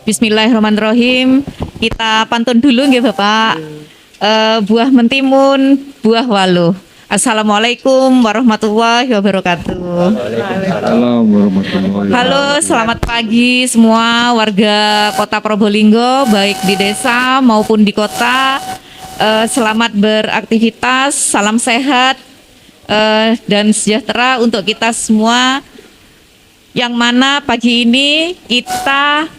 Bismillahirrahmanirrahim. Kita pantun dulu nggih Bapak. Buah mentimun, buah waluh. Assalamualaikum warahmatullahi wabarakatuh. Waalaikumsalam warahmatullahi wabarakatuh. Halo, selamat pagi semua warga Kota Probolinggo, baik di desa maupun di kota. Selamat beraktivitas, salam sehat dan sejahtera untuk kita semua. Yang mana pagi ini kita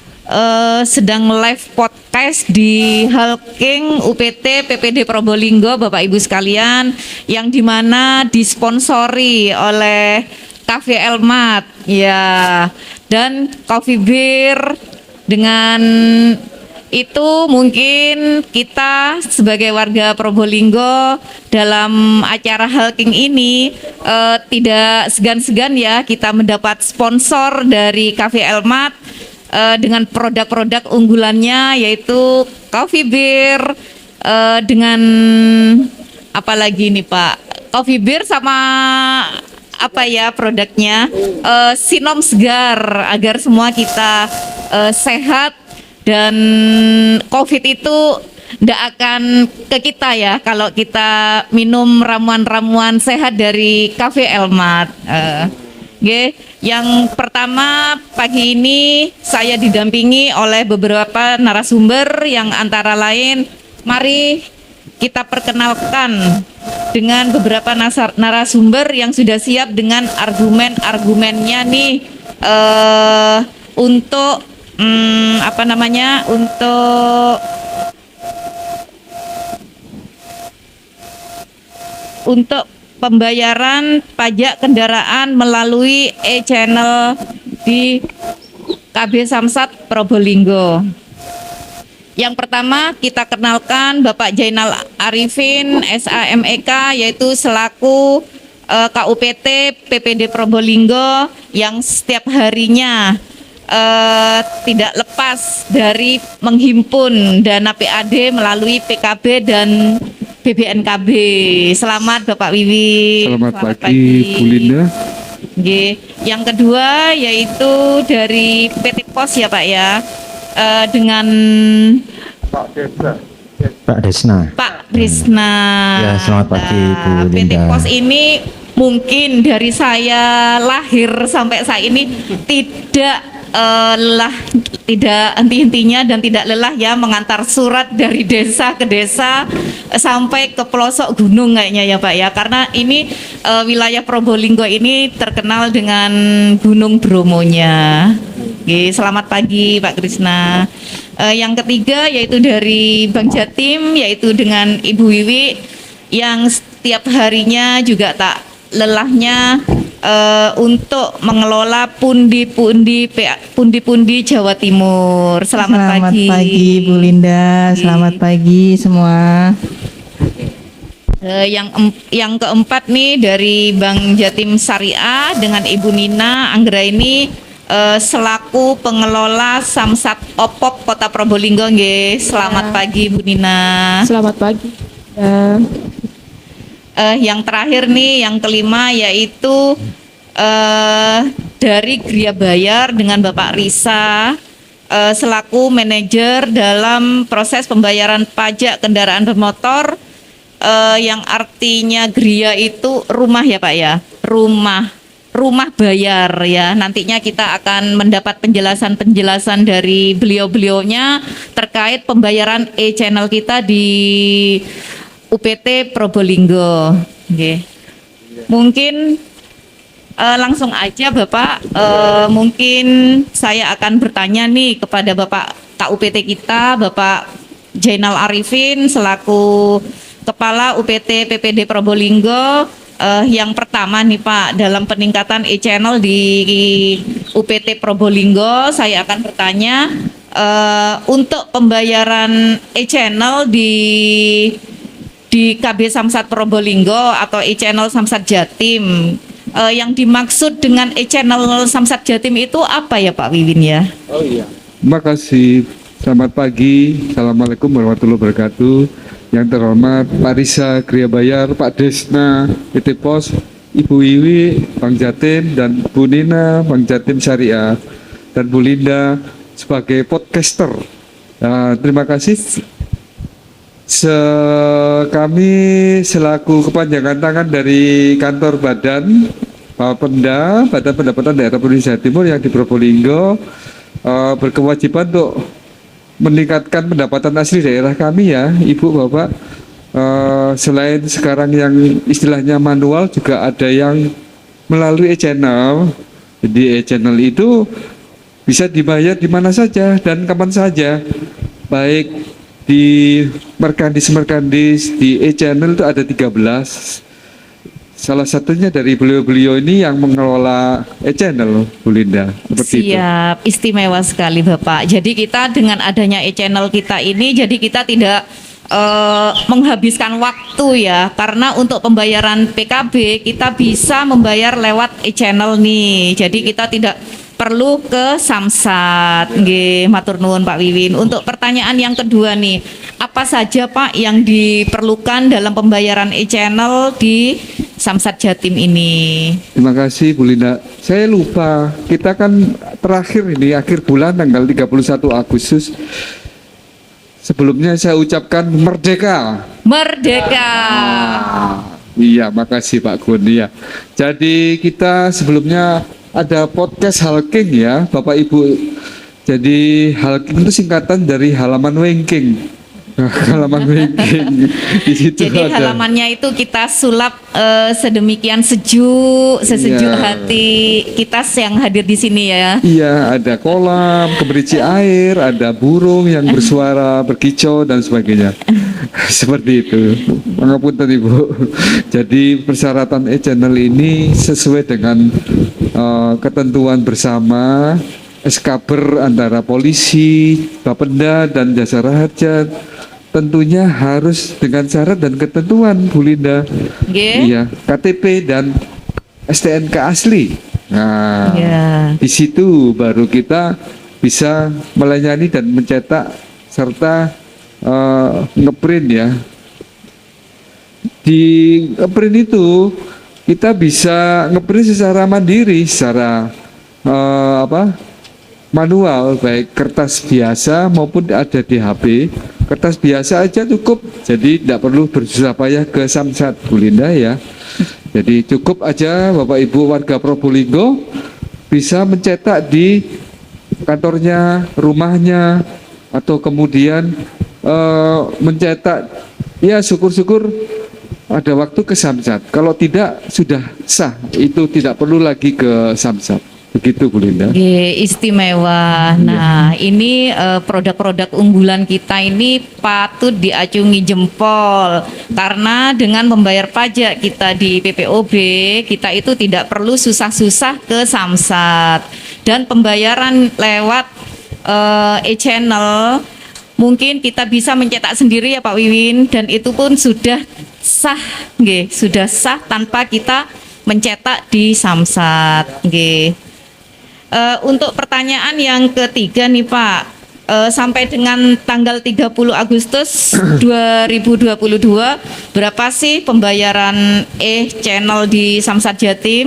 sedang live podcast di Halking UPT PPD Probolinggo, Bapak Ibu sekalian, yang dimana disponsori oleh Cafe Elmat ya, dan Coffee Beer. Dengan itu mungkin kita sebagai warga Probolinggo dalam acara Halking ini tidak segan-segan ya kita mendapat sponsor dari Cafe Elmat dengan produk-produk unggulannya, yaitu Coffee Beer dengan apa lagi nih Pak? Coffee Beer sama apa ya produknya? Sinom Segar, agar semua kita sehat dan COVID itu tidak akan ke kita ya kalau kita minum ramuan-ramuan sehat dari Cafe Elmat. Yang pertama pagi ini saya didampingi oleh beberapa narasumber yang antara lain, mari kita perkenalkan dengan beberapa narasumber yang sudah siap dengan argumen-argumennya nih untuk untuk pembayaran pajak kendaraan melalui e-channel di KB Samsat Probolinggo. Yang pertama kita kenalkan Bapak Jainal Arifin SAMEK, yaitu selaku KUPT PPD Probolinggo yang setiap harinya tidak lepas dari menghimpun dana PAD melalui PKB dan BBNKB. Selamat Bapak Wiwi. Selamat pagi Bu Linda. Yang kedua yaitu dari PT Pos ya Pak ya, dengan Pak Desna. Pak Desna. Ya, selamat pagi Bu Linda. PT Pos ini mungkin dari saya lahir sampai saat ini tidak henti-hentinya dan tidak lelah ya mengantar surat dari desa ke desa sampai ke pelosok gunung kayaknya ya Pak ya, karena ini wilayah Probolinggo ini terkenal dengan Gunung Bromonya. Selamat pagi Pak Krisna. Yang ketiga yaitu dari Bank Jatim, yaitu dengan Ibu Wiwi yang setiap harinya juga tak lelahnya untuk mengelola pundi-pundi Jawa Timur. Selamat pagi Bu Linda, selamat pagi semua. Yang keempat nih dari Bank Jatim Syariah dengan Ibu Nina Anggraini selaku pengelola Samsat Opop Kota Probolinggo. Selamat pagi Bu Nina. Selamat pagi. Yang terakhir nih, yang kelima yaitu dari Gria Bayar dengan Bapak Risa selaku manajer dalam proses pembayaran pajak kendaraan bermotor, yang artinya Gria itu rumah ya Pak ya, rumah bayar ya. Nantinya kita akan mendapat penjelasan dari beliau-beliaunya terkait pembayaran e-channel kita di UPT Probolinggo. Mungkin langsung aja Bapak, mungkin saya akan bertanya nih kepada Bapak KUPT kita, Bapak Jainal Arifin selaku Kepala UPT PPD Probolinggo. Yang pertama nih Pak, dalam peningkatan e-channel di UPT Probolinggo, saya akan bertanya untuk pembayaran e-channel di KB Samsat Probolinggo atau e-channel Samsat Jatim. Yang dimaksud dengan e-channel Samsat Jatim itu apa ya Pak Wiwin ya? Oh iya. Terima kasih. Selamat pagi. Assalamualaikum warahmatullahi wabarakatuh. Yang terhormat Pak Risa Gria Bayar, Pak Desna PT Pos, Ibu Wiwi Bank Jatim, dan Bu Nina Bank Jatim Syariah, dan Bu Linda sebagai podcaster. Nah, terima kasih. Kami selaku kepanjangan tangan dari kantor Badan Bapenda, Badan Pendapatan Daerah Provinsi Jawa Timur yang di Probolinggo, berkewajiban untuk meningkatkan pendapatan asli daerah kami ya, Ibu Bapak. Selain sekarang yang istilahnya manual, juga ada yang melalui e-channel. Jadi e-channel itu bisa dibayar di mana saja dan kapan saja, baik di merkandis di e-channel itu ada 13. Salah satunya dari beliau-beliau ini yang mengelola e-channel, Bu Linda. Seperti Siap, istimewa sekali Bapak. Jadi kita dengan adanya e-channel kita ini, jadi kita tidak menghabiskan waktu ya, karena untuk pembayaran PKB kita bisa membayar lewat e-channel nih. Jadi kita tidak perlu ke Samsat. Nggih, matur nuwun Pak Wiwin. Untuk pertanyaan yang kedua nih, apa saja Pak yang diperlukan dalam pembayaran e-channel di Samsat Jatim ini? Terima kasih Bu Linda. Saya lupa, kita kan terakhir ini akhir bulan tanggal 31 Agustus. Sebelumnya saya ucapkan merdeka. Merdeka. Iya, makasih Pak Gun ya. Jadi kita sebelumnya ada podcast Halking ya, Bapak Ibu. Jadi Halking itu singkatan dari halaman wengking. Halaman wengking. Di situ Jadi ada. halamannya itu kita sulap sedemikian sesejuk Iya. hati kita yang hadir di sini ya. Iya, ada kolam, keberisi air, ada burung yang bersuara, berkicau dan sebagainya. Seperti itu. Pangapunten Ibu. Jadi persyaratan e-channel ini sesuai dengan ketentuan bersama SKber antara polisi, Bapenda dan Jasara Harja. Tentunya harus dengan syarat dan ketentuan, Bu Linda. Nggih. Iya, KTP dan STNK asli. Nah, Ya. di situ baru kita bisa melayani dan mencetak serta ngeprint ya. Di ngeprint itu kita bisa ngeprint secara mandiri, secara manual, baik kertas biasa maupun ada di HP. Kertas biasa aja cukup, jadi tidak perlu bersusah payah ke Samsat, Bu Linda ya. Jadi cukup aja Bapak Ibu warga Probolinggo bisa mencetak di kantornya, rumahnya, atau kemudian mencetak, ya syukur-syukur ada waktu ke Samsat. Kalau tidak sudah sah, itu tidak perlu lagi ke Samsat. Begitu Bu Linda. Oke, istimewa. Nah, ini produk-produk unggulan kita ini patut diacungi jempol karena dengan membayar pajak kita di PPOB, kita itu tidak perlu susah-susah ke Samsat. Dan pembayaran lewat e-channel mungkin kita bisa mencetak sendiri ya Pak Wiwin, dan itu pun sudah sah, nggih, sudah sah tanpa kita mencetak di Samsat, nggih. Untuk pertanyaan yang ketiga nih Pak, sampai dengan tanggal 30 Agustus 2022 berapa sih pembayaran e-channel di Samsat Jatim?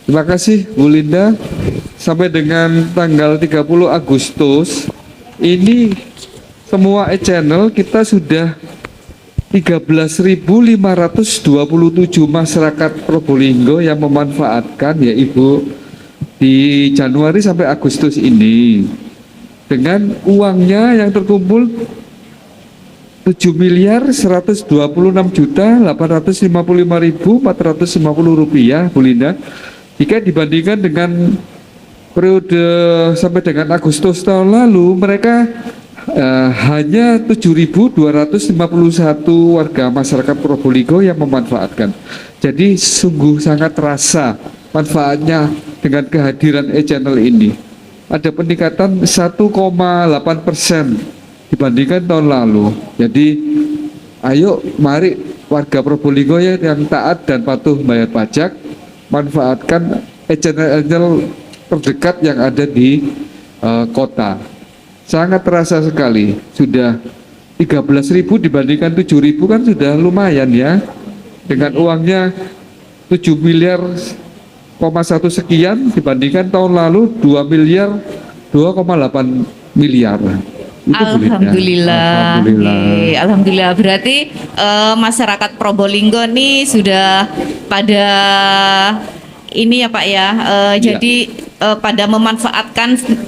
Terima kasih Bu Linda. Sampai dengan tanggal 30 Agustus ini semua e-channel kita sudah 13.527 masyarakat Probolinggo yang memanfaatkan ya Ibu, di Januari sampai Agustus ini, dengan uangnya yang terkumpul 7.126.855.450 rupiah, Bu Linda. Jika dibandingkan dengan periode sampai dengan Agustus tahun lalu, mereka hanya 7.251 warga masyarakat Probolinggo yang memanfaatkan. Jadi sungguh sangat terasa manfaatnya dengan kehadiran e-channel ini. Ada peningkatan 1,8% dibandingkan tahun lalu. Jadi ayo mari warga Probolinggo yang taat dan patuh bayar pajak, manfaatkan e-channel terdekat yang ada di kota. Sangat terasa sekali. Sudah 13.000 dibandingkan 7.000 kan sudah lumayan ya. Dengan uangnya 7 miliar 1 sekian dibandingkan tahun lalu 2 miliar 2,8 miliar. Itu Bu Linda. Alhamdulillah. Alhamdulillah. Oke, alhamdulillah. Berarti masyarakat Probolinggo nih sudah pada ini ya Pak ya. Jadi pada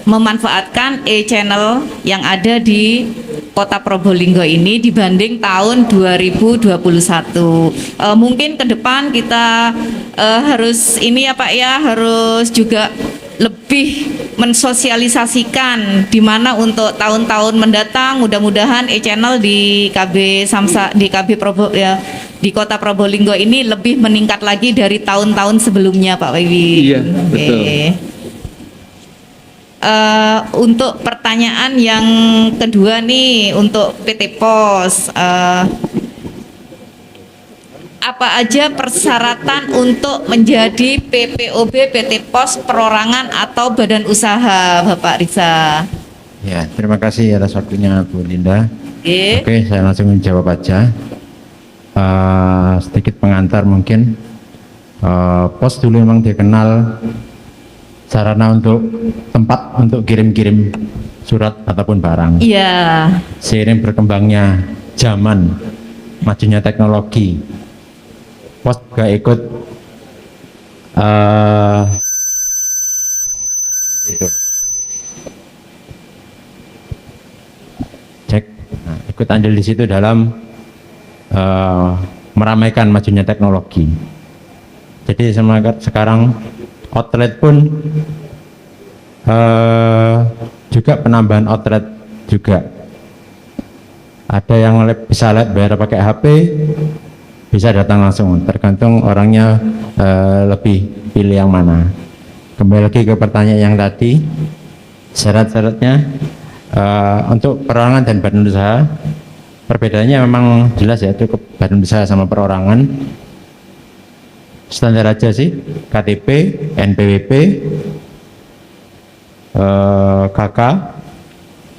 memanfaatkan e-channel yang ada di Kota Probolinggo ini dibanding tahun 2021. Mungkin ke depan kita harus ini ya Pak ya, harus juga lebih mensosialisasikan di mana untuk tahun-tahun mendatang mudah-mudahan e-channel di KB Samsa di KB Probo ya di Kota Probolinggo ini lebih meningkat lagi dari tahun-tahun sebelumnya Pak Wiwi. Iya, betul. Untuk pertanyaan yang kedua nih untuk PT POS, apa aja persyaratan untuk menjadi PPOB PT POS perorangan atau badan usaha, Bapak Riza? Ya, terima kasih atas waktunya Bu Linda. Oke. Oke, saya langsung menjawab aja. Sedikit pengantar mungkin. POS dulu memang dikenal sarana untuk tempat untuk kirim-kirim surat ataupun barang. Iya. Seiring berkembangnya zaman, majunya teknologi, POS juga ikut ikut andil di situ dalam meramaikan majunya teknologi. Jadi sekarang outlet pun juga penambahan outlet juga. Ada yang bisa lihat bayar pakai HP, bisa datang langsung, tergantung orangnya lebih pilih yang mana. Kembali lagi ke pertanyaan yang tadi, syarat-syaratnya untuk perorangan dan badan usaha perbedaannya memang jelas ya, cukup badan usaha sama perorangan standar aja sih, KTP, NPWP, KK.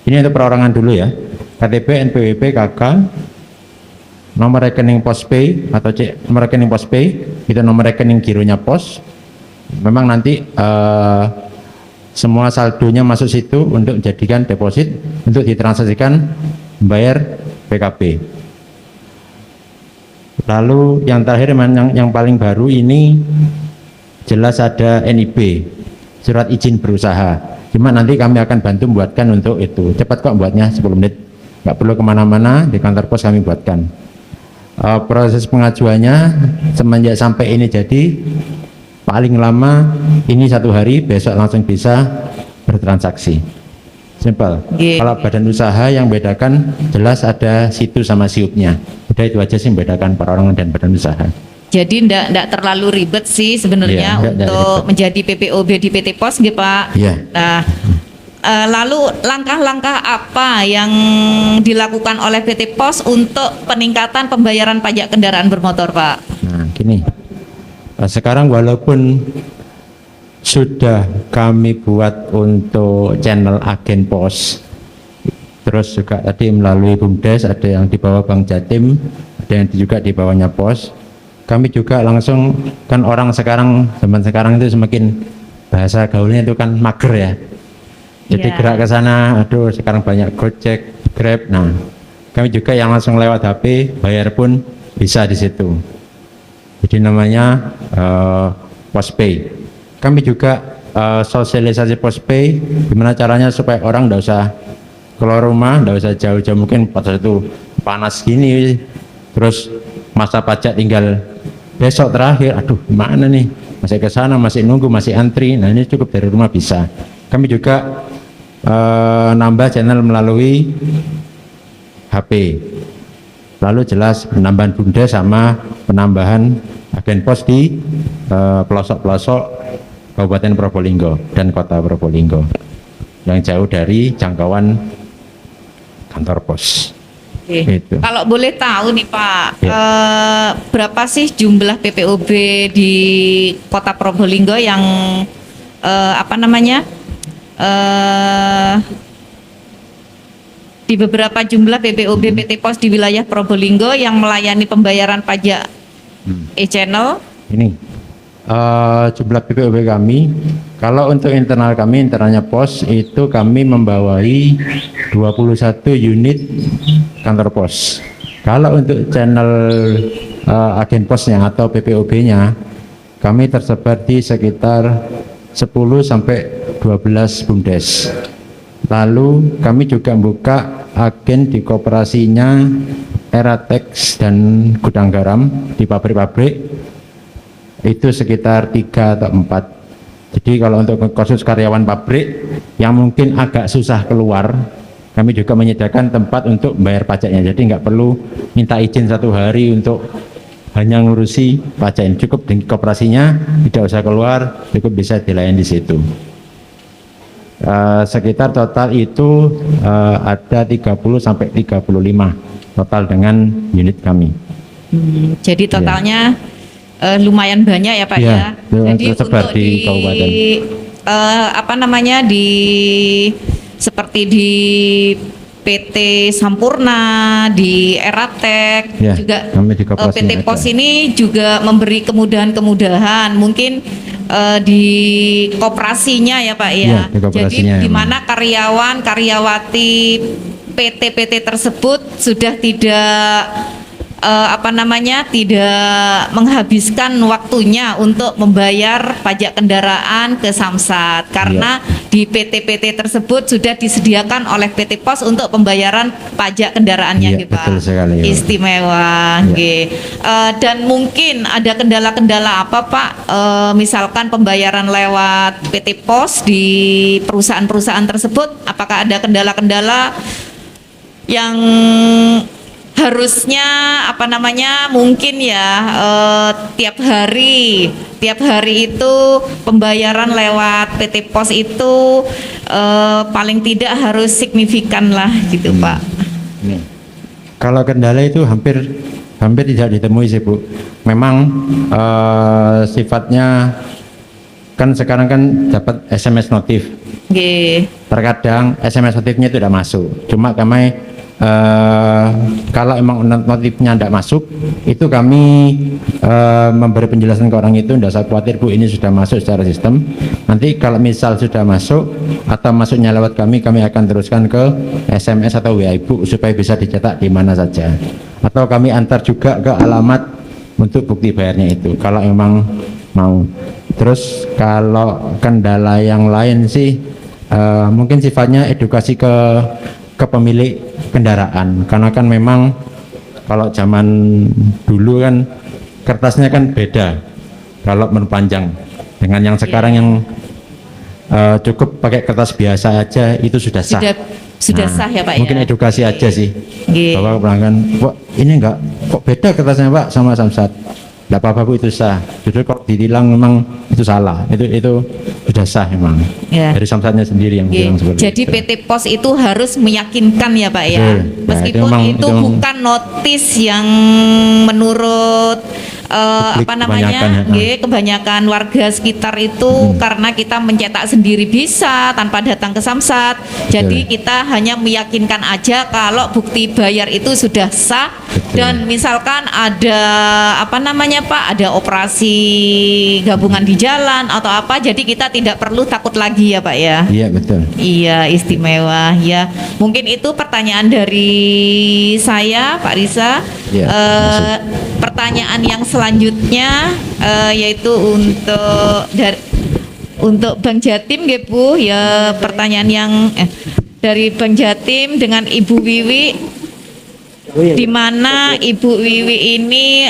Ini untuk perorangan dulu ya, KTP, NPWP, KK, nomor rekening Pospay atau nomor rekening Pospay itu nomor rekening gironya pos. Memang nanti semua saldonya masuk situ untuk dijadikan deposit untuk ditransaksikan membayar PKB. Lalu yang terakhir yang paling baru ini jelas ada NIB, surat izin berusaha. Cuma nanti kami akan bantu buatkan untuk itu. Cepat kok buatnya, 10 menit. Nggak perlu kemana-mana, di kantor pos kami buatkan. Proses pengajuannya semenjak sampai ini jadi paling lama ini 1 hari, besok langsung bisa bertransaksi. Simple. Kalau badan usaha yang bedakan jelas ada situ sama siupnya. Udah itu aja sih membedakan perorangan dan badan usaha. Jadi ndak terlalu ribet sih sebenarnya untuk menjadi PPOB di PT POS gitu Pak. Iya. Nah, lalu langkah-langkah apa yang dilakukan oleh PT POS untuk peningkatan pembayaran pajak kendaraan bermotor Pak? Nah gini, sekarang walaupun sudah kami buat untuk channel agen POS, terus juga tadi melalui BUMDes, ada yang di bawah Bank Jatim, ada yang juga di bawahnya POS. Kami juga langsung, kan orang sekarang, zaman sekarang itu semakin bahasa gaulnya itu kan mager ya. Jadi gerak ke sana, aduh sekarang banyak Gojek, Grab. Nah, kami juga yang langsung lewat HP, bayar pun bisa di situ. Jadi namanya Pospay. Kami juga sosialisasi Pospay, gimana caranya supaya orang nggak usah keluar rumah, nggak usah jauh-jauh, mungkin pada itu panas gini, terus masa pajak tinggal besok terakhir, aduh mana nih, masih ke sana, masih nunggu, masih antri. Nah ini cukup dari rumah bisa. Kami juga nambah channel melalui HP. Lalu jelas penambahan BUMDes sama penambahan agen pos di pelosok-pelosok Kabupaten Probolinggo dan Kota Probolinggo yang jauh dari jangkauan kantor pos. Gitu. Kalau boleh tahu nih Pak, Ya. Berapa sih jumlah PPOB di Kota Probolinggo yang di beberapa jumlah PPOB PT POS di wilayah Probolinggo yang melayani pembayaran pajak e-channel? Ini jumlah PPOB kami Kalau untuk internalnya pos itu kami membawai 21 unit kantor pos. Kalau untuk channel agen posnya atau PPOB-nya kami tersebar di sekitar 10 sampai 12 BUMDes. Lalu kami juga membuka agen di koperasinya Eratex dan Gudang Garam di pabrik-pabrik itu sekitar 3 atau 4. Jadi kalau untuk khusus karyawan pabrik yang mungkin agak susah keluar, kami juga menyediakan tempat untuk bayar pajaknya. Jadi nggak perlu minta izin 1 hari untuk hanya ngurusi pajaknya. Cukup di koperasinya, tidak usah keluar, cukup bisa dilayani di situ. Sekitar total itu ada 30 sampai 35 total dengan unit kami. Jadi totalnya lumayan banyak ya Pak Iya, ya. Jadi tersebar untuk di kabupaten. Seperti di PT Sampurna, di Eratek, Ya, juga kami di koperasinya PT Pos ada. ini juga memberi kemudahan-kemudahan. Mungkin di koperasinya ya Pak ya. Iya, di Jadi koperasinya di emang. mana karyawan-karyawati PT-PT tersebut sudah tidak tidak menghabiskan waktunya untuk membayar pajak kendaraan ke Samsat karena di PT-PT tersebut sudah disediakan oleh PT Pos untuk pembayaran pajak kendaraannya Iya, gitu Pak. betul sekali, ya, Pak. Istimewa nggih. Dan mungkin ada kendala-kendala apa Pak, misalkan pembayaran lewat PT Pos di perusahaan-perusahaan tersebut, apakah ada kendala-kendala yang harusnya mungkin ya tiap hari itu pembayaran lewat PT Pos itu paling tidak harus signifikan lah gitu Pak. Nih. Kalau kendala itu hampir tidak ditemui sih Bu. Memang sifatnya kan sekarang kan dapat SMS notif. Nggih. Terkadang SMS notifnya itu tidak masuk. Cuma kami kalau emang notifnya tidak masuk, itu kami memberi penjelasan ke orang itu, tidak usah khawatir Bu, ini sudah masuk secara sistem. Nanti kalau misal sudah masuk atau masuknya lewat kami akan teruskan ke SMS atau WA Ibu supaya bisa dicetak di mana saja. Atau kami antar juga ke alamat untuk bukti bayarnya itu kalau memang mau. Terus kalau kendala yang lain sih mungkin sifatnya edukasi ke pemilik kendaraan, karena kan memang kalau zaman dulu kan kertasnya kan beda kalau menpanjang dengan yang sekarang yang cukup pakai kertas biasa aja itu sudah sah. Sudah sah ya Pak Mungkin ya. edukasi aja sih. Nggih. Bapak pelanggan, kok ini enggak, kok beda kertasnya Pak sama Samsat? Tidak apa-apa Bu, itu sah. Justru kok ditilang memang itu salah. Itu sudah sah memang. Ya. Dari Samsatnya sendiri yang Nggih. bilang seperti Jadi itu. PT Pos itu harus meyakinkan ya Pak ya. Betul. Nah, Meskipun itu itu memang- bukan notis yang menurut Publik kebanyakan, ya. kebanyakan warga sekitar itu karena kita mencetak sendiri bisa tanpa datang ke Samsat. Jadi kita hanya meyakinkan aja kalau bukti bayar itu sudah sah. Betul. Dan misalkan ada Pak, ada operasi gabungan di jalan atau apa, jadi kita tidak perlu takut lagi ya Pak ya. Iya betul. Iya, istimewa ya. Mungkin itu pertanyaan dari saya, Pak Risa. Iya, Pertanyaan yang selanjutnya yaitu untuk Bang Jatim, nggih Bu. Ya, pertanyaan yang dari Bang Jatim dengan Ibu Wiwi. Di mana Ibu Wiwi ini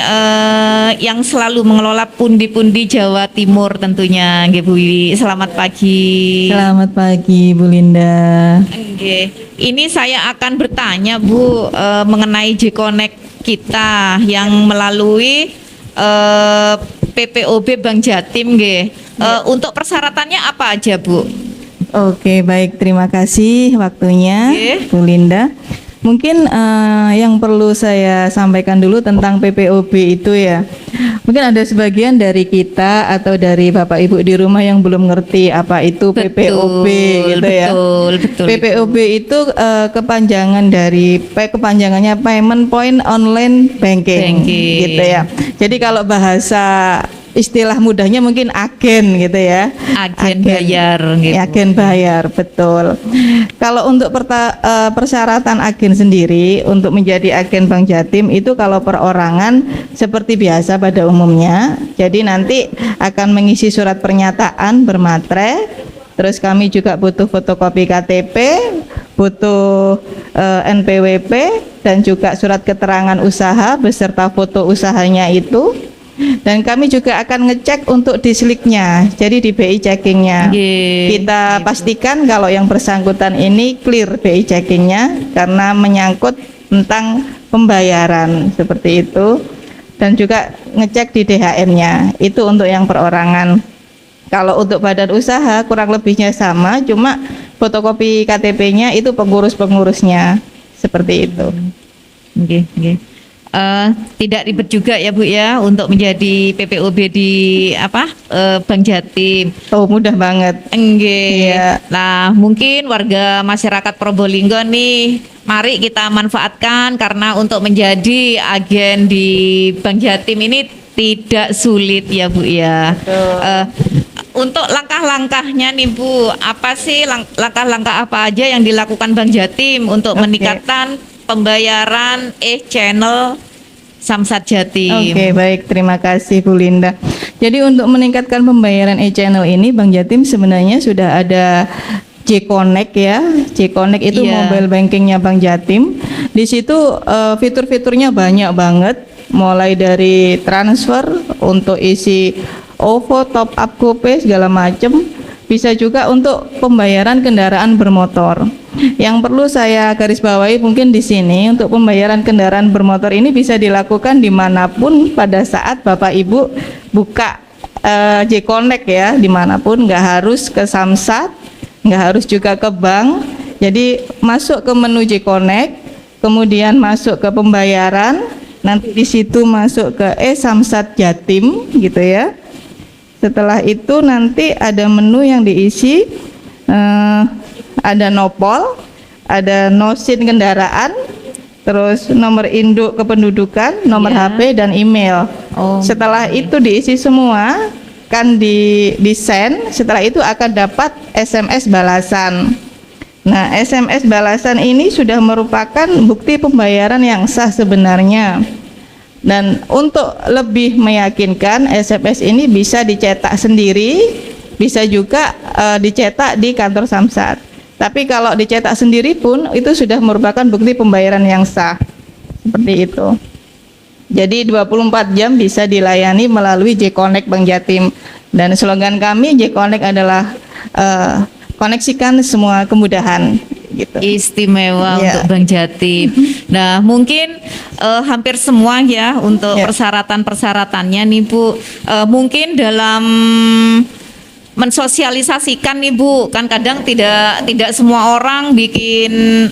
yang selalu mengelola pundi-pundi Jawa Timur tentunya, nggih Bu Wiwi. Selamat pagi. Selamat pagi Bu Linda. Oke, ini saya akan bertanya Bu mengenai J-Connect kita yang melalui PPOB Bank Jatim, nggih. Untuk persyaratannya apa aja Bu? Oke, baik, terima kasih waktunya Oke. Bu Linda. Mungkin yang perlu saya sampaikan dulu tentang PPOB itu ya. Mungkin ada sebagian dari kita atau dari Bapak Ibu di rumah yang belum ngerti apa itu PPOB gitu ya. Betul. PPOB itu kepanjangannya Payment Point Online Banking, Banking. gitu ya. Jadi kalau bahasa istilah mudahnya mungkin agen gitu ya. Agen bayar gitu. Agen bayar, betul. Kalau untuk persyaratan agen sendiri untuk menjadi agen Bank Jatim itu kalau perorangan seperti biasa pada umumnya. Jadi nanti akan mengisi surat pernyataan bermaterai. Terus kami juga butuh fotokopi KTP, butuh NPWP dan juga surat keterangan usaha beserta foto usahanya itu. Dan kami juga akan ngecek untuk disliknya, jadi di BI checkingnya. Kita pastikan kalau yang bersangkutan ini clear BI checkingnya karena menyangkut tentang pembayaran seperti itu. Dan juga ngecek di DHN-nya, itu untuk yang perorangan. Kalau untuk badan usaha kurang lebihnya sama, cuma fotokopi KTP-nya itu pengurus-pengurusnya seperti itu. Tidak ribet juga ya Bu ya untuk menjadi PPOB di Bank Jatim. Oh, mudah banget. Iya. Nah, mungkin warga masyarakat Probolinggo nih, mari kita manfaatkan karena untuk menjadi agen di Bank Jatim ini tidak sulit ya Bu ya. Untuk langkah-langkahnya nih Bu, apa sih langkah-langkah apa aja yang dilakukan Bank Jatim untuk meningkatkan pembayaran channel Samsat Jatim? Oke, baik, terima kasih Bu Linda. Jadi untuk meningkatkan pembayaran e-channel ini Bank Jatim sebenarnya sudah ada J-Connect ya. J-Connect itu mobile bankingnya Bank Jatim. Di situ fitur-fiturnya banyak banget, mulai dari transfer untuk isi OVO, top up GoPay segala macam. Bisa juga untuk pembayaran kendaraan bermotor. Yang perlu saya garis bawahi mungkin di sini, untuk pembayaran kendaraan bermotor ini bisa dilakukan dimanapun pada saat Bapak Ibu buka J-Connect ya, dimanapun, nggak harus ke Samsat, nggak harus juga ke bank. Jadi masuk ke menu J-Connect, kemudian masuk ke pembayaran, nanti di situ masuk ke Samsat Jatim gitu ya. Setelah itu nanti ada menu yang diisi, ada nopol, ada nosin kendaraan, terus nomor induk kependudukan, nomor HP dan email. Setelah itu diisi semua, kan di send. Setelah itu akan dapat SMS balasan. Nah, SMS balasan ini sudah merupakan bukti pembayaran yang sah sebenarnya. Dan untuk lebih meyakinkan, SMS ini bisa dicetak sendiri, bisa juga dicetak di kantor Samsat. Tapi kalau dicetak sendiri pun itu sudah merupakan bukti pembayaran yang sah. Seperti itu. Jadi 24 jam bisa dilayani melalui J-Connect Bank Jatim. Dan slogan kami J-Connect adalah koneksikan semua kemudahan. Gitu. Istimewa untuk Bank Jatim. Nah, mungkin hampir semua ya untuk persyaratan-persyaratannya nih Bu. Mungkin dalam mensosialisasikan nih Bu, kan kadang tidak semua orang bikin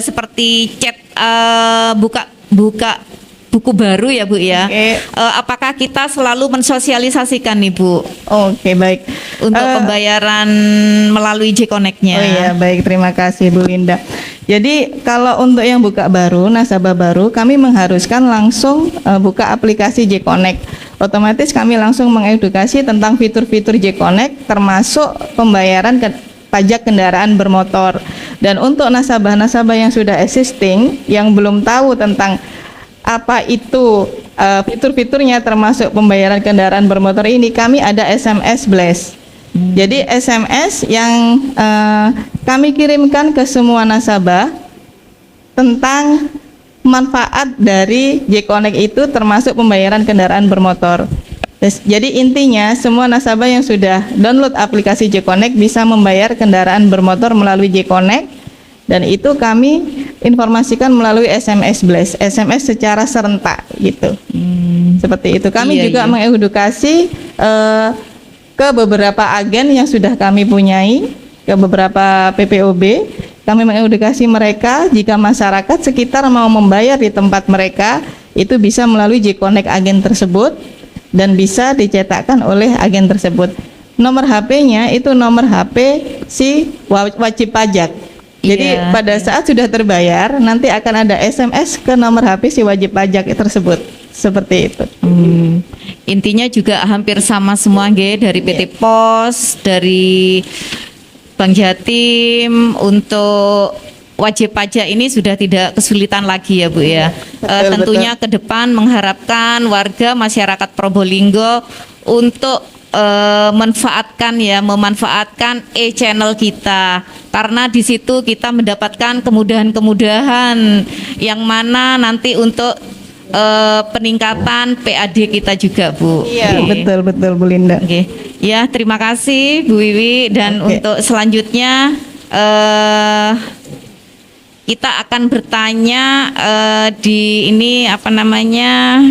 seperti chat buka buku baru ya Bu ya. Apakah kita selalu mensosialisasikan nih Bu? Oke, baik. Untuk pembayaran melalui J-Connect-nya. Oh iya, baik, terima kasih Bu Linda. Jadi kalau untuk yang buka baru, nasabah baru, kami mengharuskan langsung buka aplikasi J-Connect. Otomatis kami langsung mengedukasi tentang fitur-fitur J-Connect termasuk pembayaran pajak kendaraan bermotor. Dan untuk nasabah-nasabah yang sudah existing, yang belum tahu tentang apa itu fitur-fiturnya termasuk pembayaran kendaraan bermotor ini, kami ada SMS Blast. Jadi SMS yang kami kirimkan ke semua nasabah tentang manfaat dari J-Connect itu termasuk pembayaran kendaraan bermotor. Jadi intinya semua nasabah yang sudah download aplikasi J-Connect bisa membayar kendaraan bermotor melalui J-Connect. Dan itu kami informasikan melalui SMS Blast, SMS secara serentak gitu. Seperti itu. Kami juga mengedukasi ke beberapa agen yang sudah kami punyai, ke beberapa PPOB. Kami mengedukasi mereka jika masyarakat sekitar mau membayar di tempat mereka, itu bisa melalui J-Connect agen tersebut dan bisa dicetakkan oleh agen tersebut. Nomor HP-nya itu nomor HP si wajib pajak. Jadi pada saat sudah terbayar, nanti akan ada SMS ke nomor HP si wajib pajak tersebut. Seperti itu. intinya juga hampir sama semua nggih, dari PT Pos, dari Bank Jatim. Untuk wajib pajak ini sudah tidak kesulitan lagi ya Bu ya. Tentunya ke depan mengharapkan warga masyarakat Probolinggo untuk memanfaatkan e-channel kita, karena di situ kita mendapatkan kemudahan-kemudahan yang mana nanti untuk peningkatan PAD kita juga Bu. Iya, Oke. betul Bu Linda. Oke. Ya, terima kasih Bu Wiwi, dan Oke. untuk selanjutnya kita akan bertanya di ini apa namanya,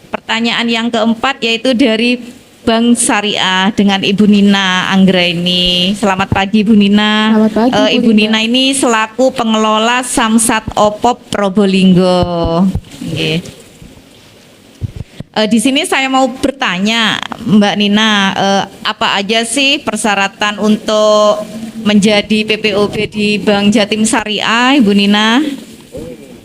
pertanyaan yang keempat, yaitu dari Bank Syariah dengan Ibu Nina Anggraini. Selamat pagi Bu Nina. Selamat pagi, Bu Ibu Linda. Nina ini selaku pengelola Samsat Opop Probolinggo. Oke. Di sini saya mau bertanya Mbak Nina, apa aja sih persyaratan untuk menjadi PPOB di Bank Jatim Syariah, Ibu Nina?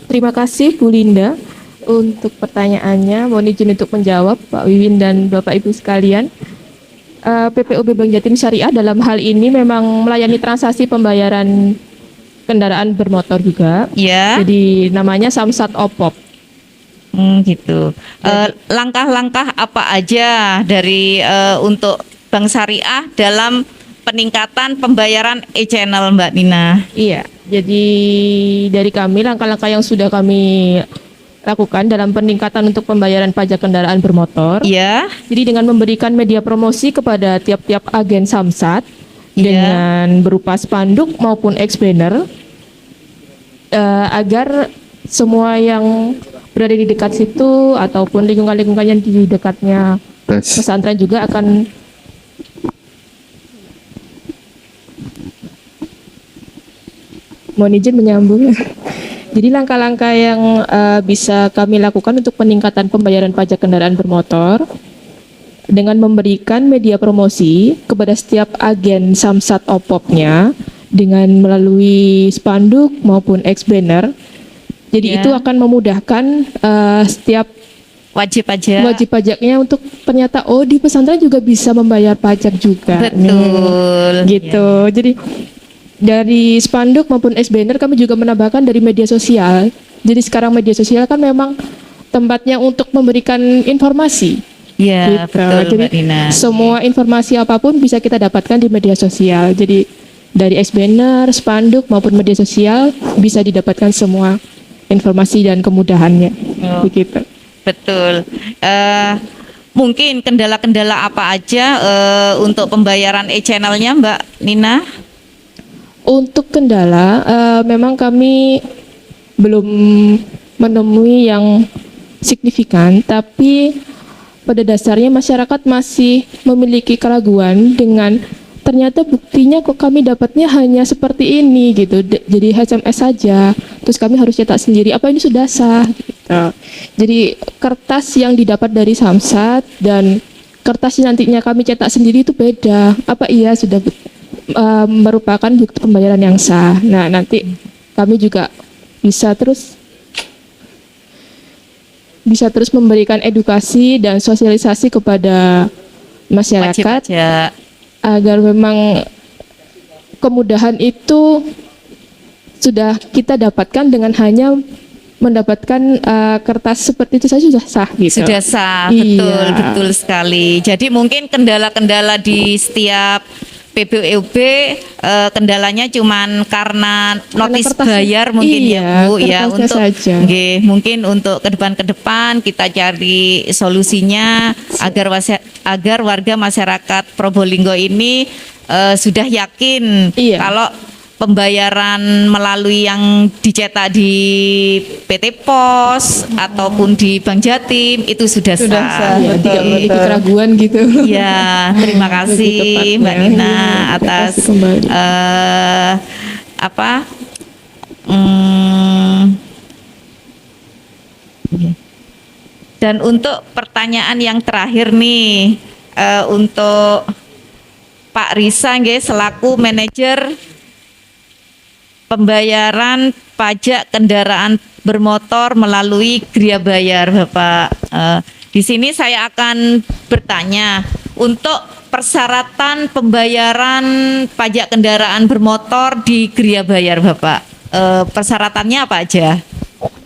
Terima kasih Bu Linda untuk pertanyaannya. Mohon izin untuk menjawab Pak Wiwin dan Bapak Ibu sekalian. PPOB Bank Jatim Syariah dalam hal ini memang melayani transaksi pembayaran kendaraan bermotor juga. Ya. Jadi namanya Samsat Opop. Gitu. Langkah-langkah apa aja dari untuk Bank Syariah dalam peningkatan pembayaran e-channel, Mbak Nina? Iya, jadi dari kami langkah-langkah yang sudah kami lakukan dalam peningkatan untuk pembayaran pajak kendaraan bermotor. Ya. Jadi dengan memberikan media promosi kepada tiap-tiap agen Samsat Iya. dengan berupa spanduk maupun ex-banner, agar semua yang berada di dekat situ ataupun lingkungan-lingkungan yang di dekatnya pesantren juga akan mohon izin menyambung. Jadi langkah-langkah yang bisa kami lakukan untuk peningkatan pembayaran pajak kendaraan bermotor dengan memberikan media promosi kepada setiap agen Samsat Opopnya dengan melalui spanduk maupun ex-banner. Jadi Ya. itu akan memudahkan setiap Wajib pajak. wajib pajaknya untuk ternyata di pesantren juga bisa membayar pajak juga. Betul. Gitu. Jadi dari spanduk maupun ex-banner kami juga menambahkan dari media sosial. Jadi sekarang media sosial kan memang tempatnya untuk memberikan informasi. Ya, Gitu. betul Jadi Mbak Nina. semua informasi apapun bisa kita dapatkan di media sosial. Jadi dari ex-banner, spanduk maupun media sosial bisa didapatkan semua informasi dan kemudahannya. Oh. Begitu. Betul. Mungkin kendala-kendala apa aja untuk pembayaran e-channelnya, Mbak Nina? Untuk kendala, memang kami belum menemui yang signifikan, tapi pada dasarnya masyarakat masih memiliki keraguan dengan ternyata buktinya kok kami dapatnya hanya seperti ini gitu, jadi HMS saja, terus kami harus cetak sendiri, apa ini sudah sah? Gitu. Jadi kertas yang didapat dari Samsat dan kertas yang nantinya kami cetak sendiri itu beda, apa iya sudah merupakan bukti pembayaran yang sah. Nah, nanti kami juga bisa terus memberikan edukasi dan sosialisasi kepada Wajib masyarakat pajak. agar memang kemudahan itu sudah kita dapatkan dengan hanya mendapatkan kertas seperti itu saja sudah sah gitu. Sudah sah, Iya. betul sekali. Jadi mungkin kendala-kendala di setiap PPOB kendalanya cuman karena notis kertasnya. bayar mungkin Iya, ya Bu ya, kertasnya untuk saja. nggih, mungkin untuk ke depan kita cari solusinya agar warga masyarakat Probolinggo ini sudah yakin Iya. kalau pembayaran melalui yang dicetak di PT Pos ataupun di Bank Jatim itu sudah Sudah sah. sah. Iya, Betul, tidak memiliki betul. keraguan gitu. Ya, terima Lebih kasih tepatnya. Mbak Nina Iya, terima atas kasih kembali. apa? mm, dan untuk pertanyaan yang terakhir nih, untuk Pak Risa nggih selaku manajer pembayaran pajak kendaraan bermotor melalui Gria Bayar, Bapak. Di sini saya akan bertanya untuk persyaratan pembayaran pajak kendaraan bermotor di Gria Bayar, Bapak. Persyaratannya apa aja?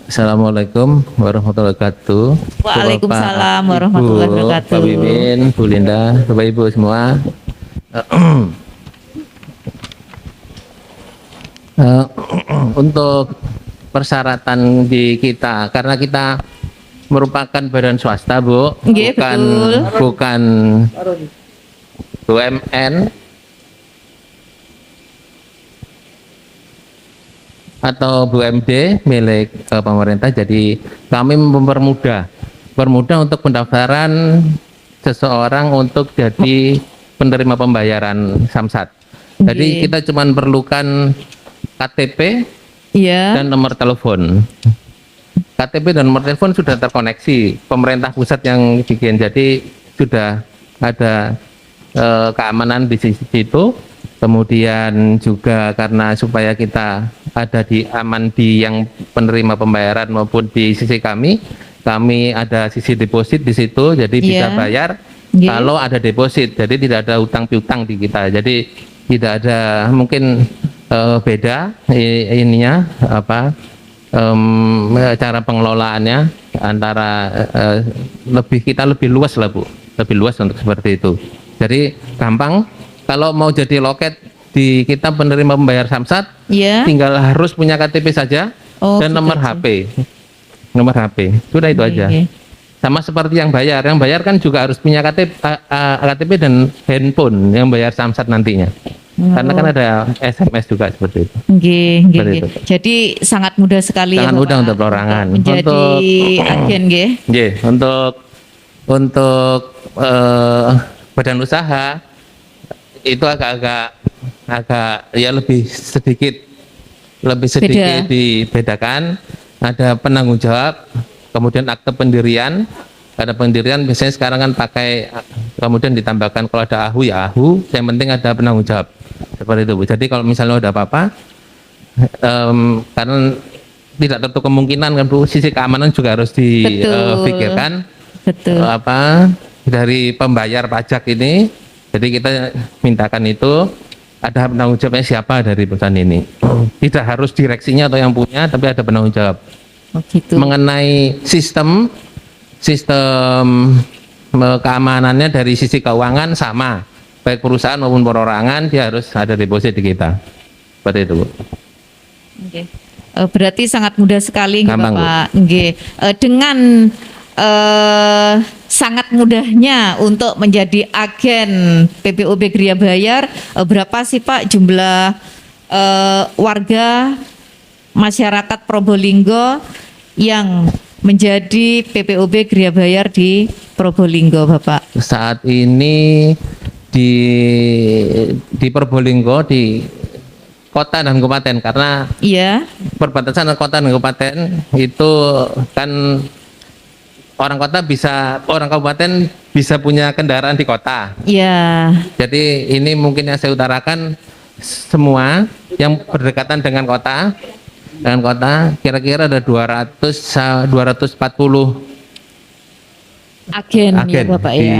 Assalamualaikum warahmatullahi wabarakatuh. Waalaikumsalam Bapak, warahmatullahi Ibu, wabarakatuh. Pak Mimin, Bu Linda, Bapak Ibu semua. Untuk persyaratan di kita, karena kita merupakan badan swasta, Bu, Nggih, betul. bukan BUMN atau BUMD milik pemerintah. Jadi kami mempermudah untuk pendaftaran seseorang untuk jadi penerima pembayaran Samsat. Jadi Oke. kita cuma perlukan KTP Iya. dan nomor telepon. KTP dan nomor telepon sudah terkoneksi pemerintah pusat yang bikin, jadi sudah ada keamanan di situ. Kemudian juga karena supaya kita ada di aman di yang penerima pembayaran maupun di sisi kami ada sisi deposit di situ, jadi bisa Iya. bayar Iya. kalau ada deposit, jadi tidak ada utang piutang di kita, jadi tidak ada mungkin beda ininya apa cara pengelolaannya antara kita lebih luas lah, Bu, lebih luas untuk seperti itu. Jadi gampang. Kalau mau jadi loket di kita penerima pembayar Samsat, Iya. tinggal harus punya KTP saja Oh, dan gitu nomor aja. HP. Nomor HP. Sudah itu aja. Oke. Sama seperti yang bayar. Yang bayar kan juga harus punya KTP dan handphone yang bayar Samsat nantinya. Karena kan ada SMS juga seperti itu. Nggih, nggih, Seperti nggih. itu. Jadi sangat mudah sekali Sangat ya, mudah Bapak, untuk perorangan. menjadi Untuk- agen, nggih. Nggih, untuk badan usaha itu agak ya lebih sedikit Beda. dibedakan. Ada penanggung jawab, kemudian akte pendirian. Ada pendirian biasanya sekarang kan pakai, kemudian ditambahkan kalau ada AHU ya AHU, yang penting ada penanggung jawab seperti itu, Bu. Jadi kalau misalnya ada apa-apa, karena tidak tertutup kemungkinan kan, Bu, sisi keamanan juga harus Betul. dipikirkan. Betul. Dari pembayar pajak ini, jadi kita mintakan itu ada penanggung jawabnya siapa dari perusahaan ini. Tidak harus direksinya atau yang punya, tapi ada penanggung jawab. Oh, gitu. Mengenai sistem keamanannya dari sisi keuangan sama, baik perusahaan maupun perorangan dia harus ada deposit di kita. Seperti itu, Bu. Oke. Berarti sangat mudah sekali, nggih, Gampang, Bu. Bapak. Nggih. Dengan sangat mudahnya untuk menjadi agen PPOB Gria Bayar, berapa sih, Pak, jumlah warga masyarakat Probolinggo yang menjadi PPOB Gria Bayar di Probolinggo, Bapak? Saat ini di Probolinggo, di kota dan kabupaten, karena Iya. perbatasan kota dan kabupaten itu kan orang kabupaten bisa punya kendaraan di kota. Iya. Jadi ini mungkin yang saya utarakan, semua yang berdekatan dengan kota kira-kira ada 240 Agen, agen ya, Bapak, ya.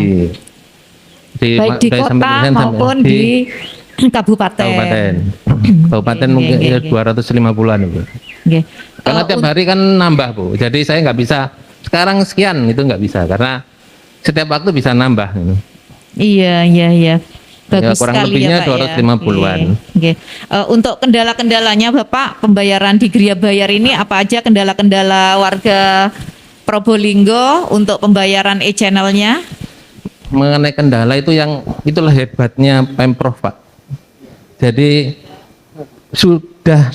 Baik di dari kota sampai maupun di kabupaten. Kabupaten Oke, mungkin oke, ya oke. 250-an, Bu. Oke. Karena tiap hari kan nambah, Bu. Jadi saya nggak bisa sekarang sekian, itu nggak bisa, karena setiap waktu bisa nambah. Iya, iya, iya. Bagus kurang sekali lebihnya ya, Pak, 250-an. ya. Oke. Untuk kendala-kendalanya, Bapak, pembayaran di Gria Bayar ini apa aja kendala-kendala warga Probolinggo untuk pembayaran e-channelnya? Mengenai kendala itu itulah hebatnya Pemprov, Pak. Jadi sudah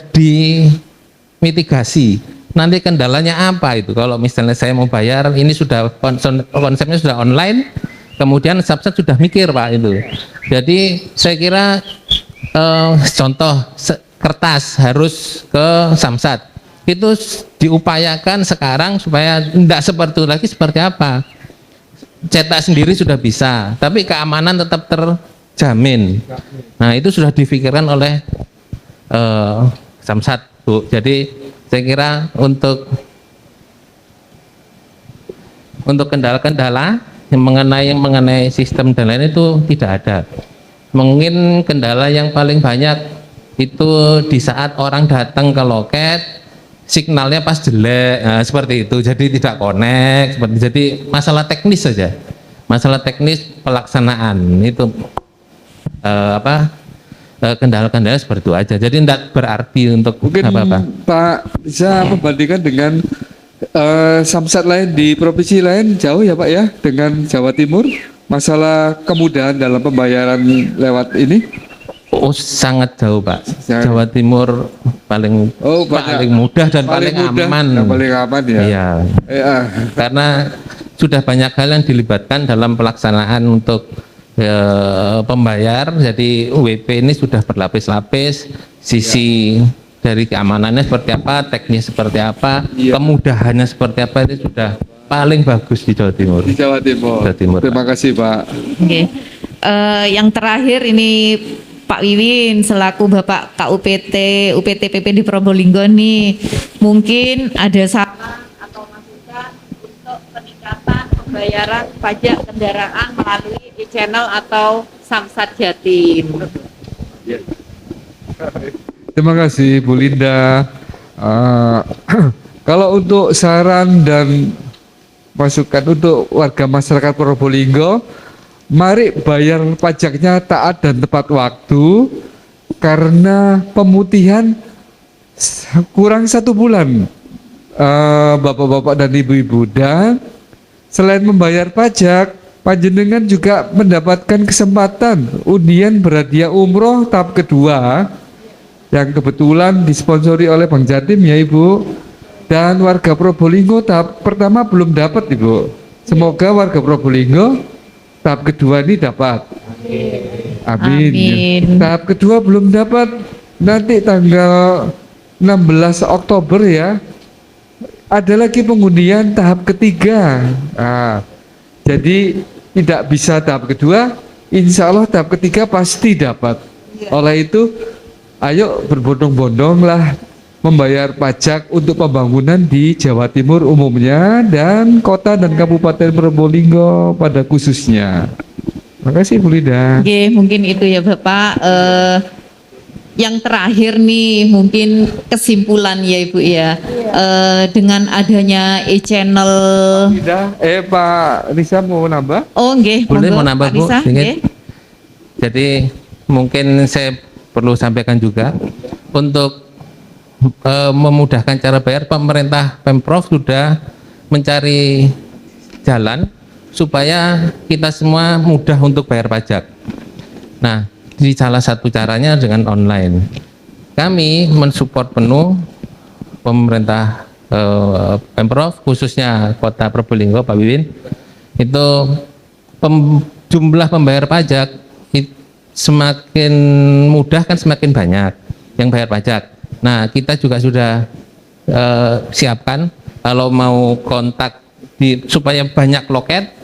dimitigasi. Nanti kendalanya apa itu? Kalau misalnya saya mau bayar, ini sudah konsepnya sudah online, kemudian Samsat sudah mikir, Pak, itu. Jadi saya kira contoh kertas harus ke Samsat. Itu diupayakan sekarang supaya tidak seperti itu lagi. Seperti apa? Cetak sendiri sudah bisa, tapi keamanan tetap terjamin. Nah, itu sudah difikirkan oleh Samsat Bu. Jadi saya kira untuk kendala-kendala yang mengenai sistem dan lain itu tidak ada. Mungkin kendala yang paling banyak itu di saat orang datang ke loket, signalnya pas jelek, nah, seperti itu. Jadi tidak connect, jadi masalah teknis saja. Masalah teknis pelaksanaan itu kendala-kendala seperti itu aja. Jadi tidak berarti untuk Mungkin apa-apa. Pak bisa membandingkan dengan samsat lain di provinsi lain jauh ya Pak ya dengan Jawa Timur masalah kemudahan dalam pembayaran lewat ini. Oh, sangat jauh Pak. Sangat. Jawa Timur paling Banyak. mudah dan paling mudah aman. dan paling aman ya. Iya. Iya. Karena sudah banyak hal yang dilibatkan dalam pelaksanaan untuk pembayar. Jadi WP ini sudah berlapis-lapis, sisi dari keamanannya seperti apa, teknis seperti apa, Iya. kemudahannya seperti apa, itu sudah paling bagus di Jawa Timur. Di Jawa Timur. Jawa Timur, Terima kasih Pak. Oke. Yang terakhir ini Pak Wiwin selaku Bapak UPT PP di Probolinggo nih, mungkin ada saran atau masukan untuk peningkatan pembayaran pajak kendaraan melalui e-channel atau Samsat Jatim. Terima kasih Bu Linda. Kalau untuk saran dan masukan untuk warga masyarakat Probolinggo, mari bayar pajaknya taat dan tepat waktu karena pemutihan kurang 1 bulan. Bapak-bapak dan ibu-ibu, dan selain membayar pajak, panjenengan juga mendapatkan kesempatan undian berhadiah umroh tahap kedua yang kebetulan disponsori oleh Bank Jatim ya Ibu, dan warga Probolinggo tahap pertama belum dapat Ibu. Semoga warga Probolinggo tahap kedua ini dapat. Amin. Amin. Tahap kedua belum dapat, nanti tanggal 16 Oktober ya ada lagi pengundian tahap ketiga. Jadi tidak bisa tahap kedua, insya Allah tahap ketiga pasti dapat. Oleh itu ayo berbondong-bondong lah membayar pajak untuk pembangunan di Jawa Timur umumnya dan kota dan kabupaten Probolinggo pada khususnya. Makasih Bu Linda. Oke, mungkin itu ya Bapak. Yang terakhir nih mungkin kesimpulan ya Ibu ya. Dengan adanya e-channel. Pak Risa mau nambah? Oh nggih, Boleh monggo, mau nambah, Pak Bu, Risa, sedikit? nggih. Jadi mungkin saya perlu sampaikan juga untuk memudahkan cara bayar, pemerintah Pemprov sudah mencari jalan supaya kita semua mudah untuk bayar pajak. Nah, di salah satu caranya dengan online. Kami mensupport penuh pemerintah Pemprov, khususnya Kota Probolinggo, Pak Wiwin, itu jumlah pembayar pajak semakin mudah kan semakin banyak yang bayar pajak. Nah, kita juga sudah siapkan kalau mau kontak supaya banyak loket,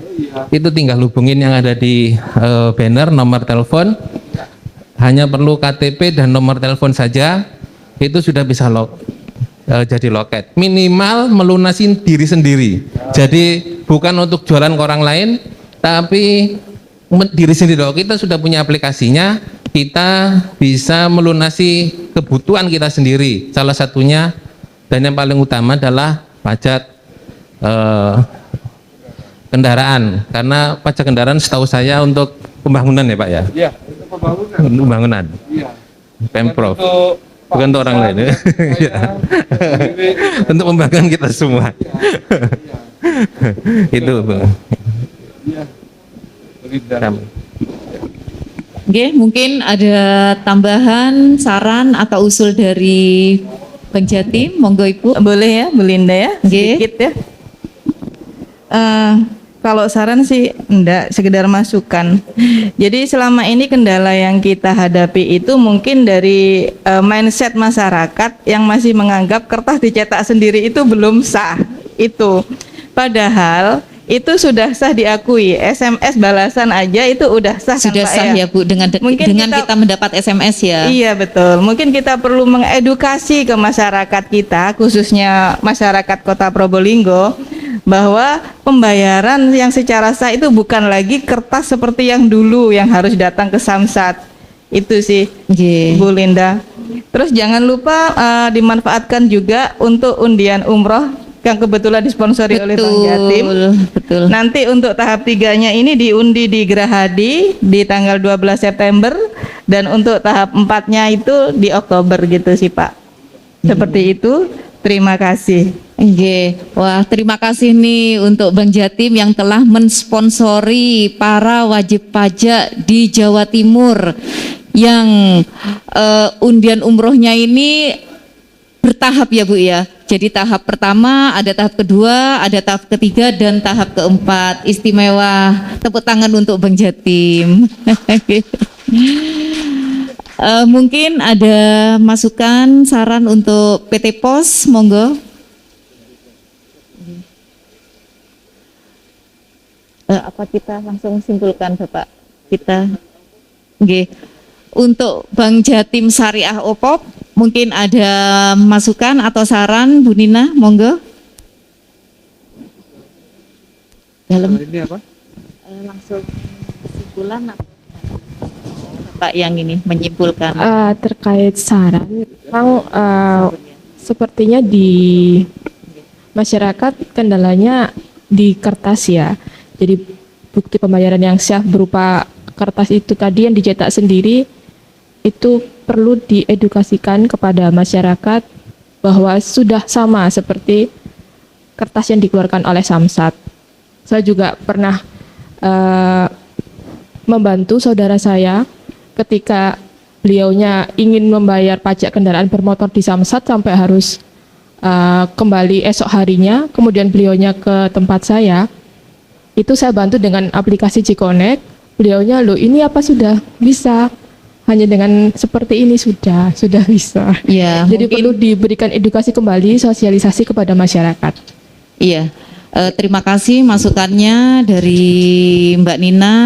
itu tinggal hubungin yang ada di banner, nomor telepon, hanya perlu KTP dan nomor telepon saja, itu sudah bisa jadi loket. Minimal melunasi diri sendiri. Jadi bukan untuk jualan ke orang lain, tapi diri sendiri. Kita sudah punya aplikasinya, kita bisa melunasi kebutuhan kita sendiri. Salah satunya dan yang paling utama adalah pajak kendaraan, karena pajak kendaraan setahu saya untuk pembangunan ya Pak ya. Iya, untuk pembangunan. Pembangunan. Iya. Pemprov. Untuk Bukan untuk orang lain. Ya. Untuk pembangunan kita semua. Itu Bu. Iya. Bu Linda. Oke, mungkin ada tambahan saran atau usul dari Bang Jatim, monggo Ibu. Boleh ya, Bu Linda ya, Nggih. sedikit ya. Kalau saran sih enggak, sekedar masukan. Jadi selama ini kendala yang kita hadapi itu mungkin dari mindset masyarakat yang masih menganggap kertas dicetak sendiri itu belum sah. Itu. Padahal itu sudah sah diakui. SMS balasan aja itu udah sah kan, Sudah Pak, sah ya Bu dengan Mungkin dengan kita mendapat SMS ya. Iya betul. Mungkin kita perlu mengedukasi ke masyarakat kita, khususnya masyarakat Kota Probolinggo, bahwa pembayaran yang secara sah itu bukan lagi kertas seperti yang dulu yang harus datang ke Samsat. Itu sih, Nggih. Bu Linda. Terus jangan lupa dimanfaatkan juga untuk undian umroh yang kebetulan disponsori oleh Bank Jatim. Betul. Nanti untuk tahap 3-nya ini diundi di Gerahadi di tanggal 12 September dan untuk tahap 4-nya itu di Oktober gitu sih Pak. Seperti itu. Terima kasih. Nggih. Wah, terima kasih nih untuk Bank Jatim yang telah mensponsori para wajib pajak di Jawa Timur yang undian umrohnya ini bertahap ya Bu ya. Jadi tahap pertama, ada tahap kedua, ada tahap ketiga dan tahap keempat. Istimewa. Tepuk tangan untuk Bank Jatim. Mungkin ada masukan, saran untuk PT Pos, monggo. Apa kita langsung simpulkan Bapak? Kita, nggih. Untuk Bank Jatim Syariah OPOP, mungkin ada masukan atau saran, Bu Nina, monggo. Dalam Ini apa? langsung kesimpulan apa? Pak yang ini menyimpulkan. Terkait saran, memang sepertinya di masyarakat kendalanya di kertas ya. Jadi bukti pembayaran yang sah berupa kertas itu tadi yang dicetak sendiri itu perlu diedukasikan kepada masyarakat bahwa sudah sama seperti kertas yang dikeluarkan oleh Samsat. Saya juga pernah membantu saudara saya ketika beliaunya ingin membayar pajak kendaraan bermotor di Samsat sampai harus kembali esok harinya, kemudian beliaunya ke tempat saya, itu saya bantu dengan aplikasi Gconnect. Beliaunya, loh ini apa sudah bisa? Hanya dengan seperti ini sudah bisa. Ya, Jadi mungkin- perlu diberikan edukasi kembali, sosialisasi kepada masyarakat. Iya, terima kasih masukannya dari Mbak Nina,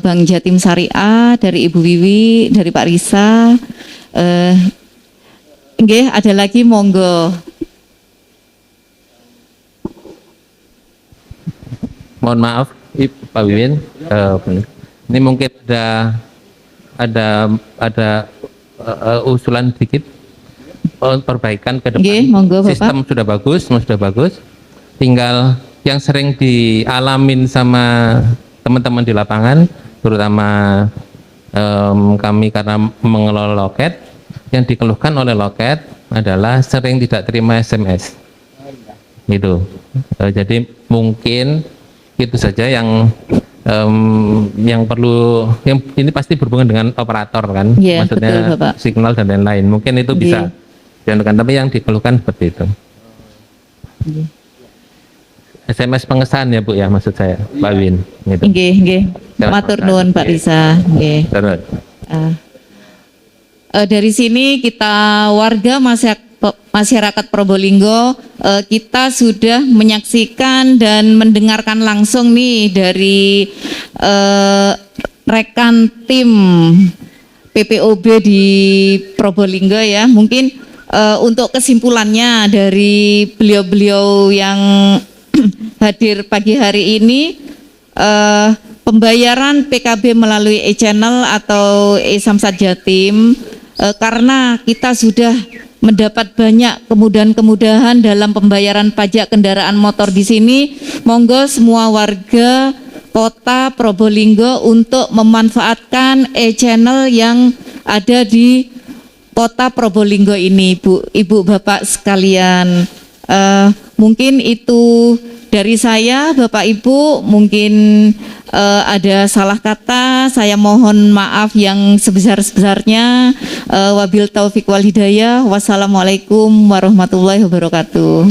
Bank Jatim Syariah, dari Ibu Wiwi, dari Pak Risa. Nggih, ada lagi monggo. Mohon maaf, Pak Wiwin, ini mungkin ada usulan sedikit perbaikan ke depan. Nggih, monggo, Bapak. Sistem sudah bagus, tinggal yang sering dialamin sama teman-teman di lapangan, terutama kami karena mengelola loket, yang dikeluhkan oleh loket adalah sering tidak terima SMS. Gitu. Jadi mungkin itu saja yang perlu, yang ini pasti berhubungan dengan operator kan, Iya, maksudnya betul, Bapak. signal dan lain-lain. Mungkin itu bisa dianukan, tapi yang dikeluhkan seperti itu. SMS pengesahan ya Bu ya, maksud saya, Pak Win. Gitu. Nggih. Ya, Matur Pak. nuwun Pak Risa. Nggih. Terus. Dari sini kita warga masyarakat Probolinggo, kita sudah menyaksikan dan mendengarkan langsung nih dari rekan tim PPOB di Probolinggo ya. Mungkin untuk kesimpulannya dari beliau-beliau yang hadir pagi hari ini, pembayaran PKB melalui e-channel atau e-Samsat Jatim, karena kita sudah mendapat banyak kemudahan-kemudahan dalam pembayaran pajak kendaraan motor di sini. Monggo semua warga Kota Probolinggo untuk memanfaatkan e-channel yang ada di Kota Probolinggo ini, Ibu Bapak sekalian. Mungkin itu dari saya, Bapak Ibu. Mungkin ada salah kata, saya mohon maaf yang sebesar-besarnya. Wabil taufik wal hidayah. Wassalamualaikum warahmatullahi wabarakatuh.